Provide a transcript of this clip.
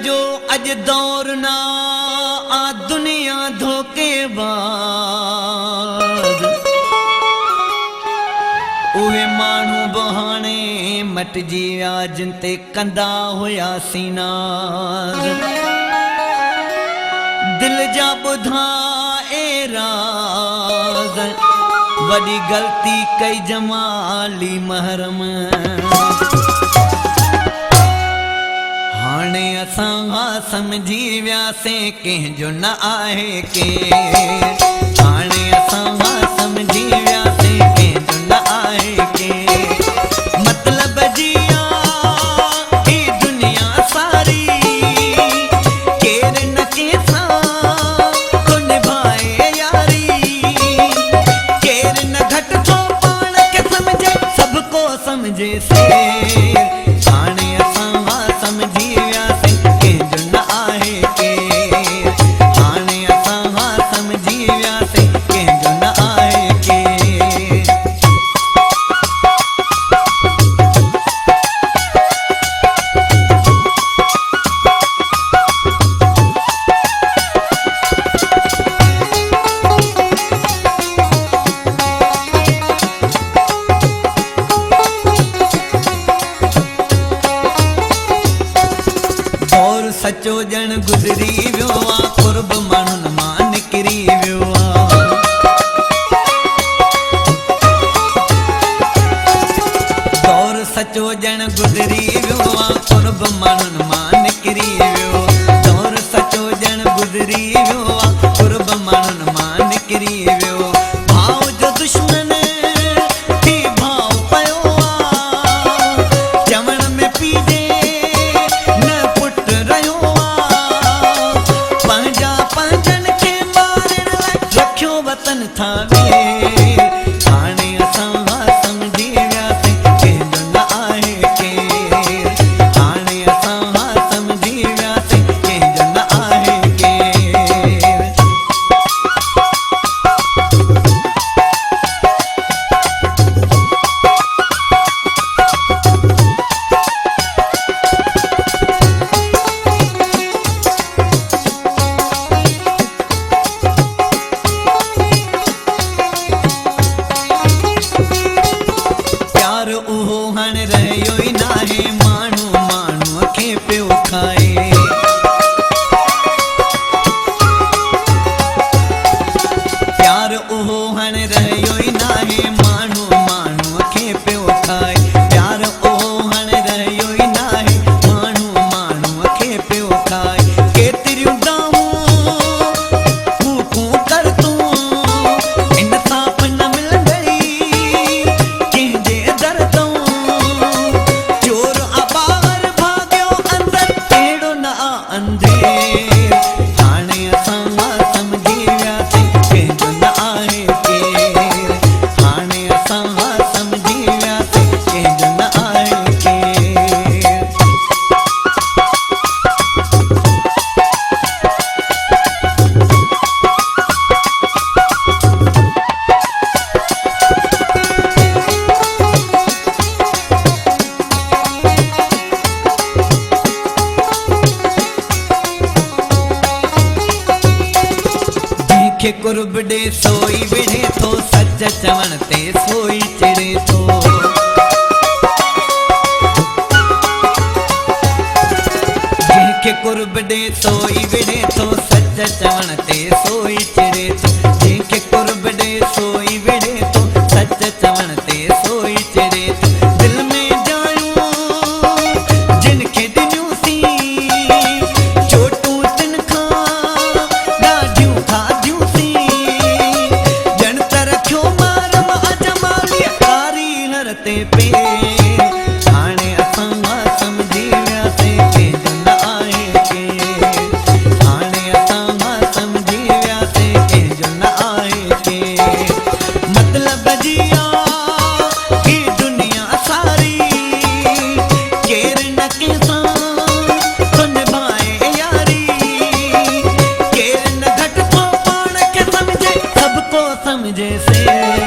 जो अज दौर ना आ दुनिया धोखेबाज उहे माण्हू बहाने मटजी विया जिन ते कंदा हुयासीं नाज़ दिल जा ॿुधा ए राज़ वॾी ग़लती कई जमाली महरम हाणे असां समझी वियासीं कंहिंजो न आहे के हाणे असां समझी वियासीं कंहिंजो न आहे के मतलब जिया ही दुनिया सारी केर न कंहिंसां को निभाए यारी केर न घट थो पाण खे समझे सबको समझे से हाणे असां समझी वियासीं कंहिंजो न आहे के हाणे असां समझी वियासीं कंहिंजो न आहे के और सचो जन गुज़री वियो आहे कुर्ब माण्हुनि मां निकिरी वियो आहे दौर सचो जन गुज़री वियो आहे कुर्ब माण्हुनि मां निकिरी वियो दौर सचो जन गुज़री वियो आहे कुर्ब माण्हुनि मां निकिरी वियो भाव जो दुश्मन थी भाव पियो आहे चवण में पीजे वतन था हाणे असां समझी वियासीं कंहिंजो न आहे के हाणे असां समझी वियासीं कंहिंजो न आहे के उहो हाणे रहियो ई नाहे माण्हू माण्हूअ खे पियो खाए प्यार उहो हाणे रहियो ई नाहे माण्हू माण्हूअ खे पियो खाए प्यार उहो हाणे रहियो ई नाहे माण्हू माण्हूअ खे पियो खाए केतिरियूं ॾाहूं कूकूं कर तूं इंसाफ़ न मिलंदई कंहिंजे दर चोर अबार भाॻियो अंदर कहिड़ो न अंधे हाणे असां समझी वियासीं कंहिंजो न आहे के हाणे असां समझी वियासीं कंहिंजो न आहे के के कुर्ब ॾे सोई विढ़े थो सच चवण ते सोई चिड़े थो जंहिंखे कुर्ब ॾे सोई विढ़े थो सच चवण ते सोई चिड़े थो जंहिंखे कुर्ब ॾे सोई विढ़े थो सच चवण ते सोई चिड़े थो दिल में जायूं जिन खे ॾिनियूंसीं चोटूं तिन खां ॾाढियूं खाधियूं ते पे हाणे असां समझी वियासीं कंहिंजो न आहे के हाणे असां समझी वियासीं कंहिंजो न आहे के मतलब जिया ही दुनिया सारी केर न कंहिंसां को निभाए यारी केर न घट थो पाण खे समझे सबको समझे से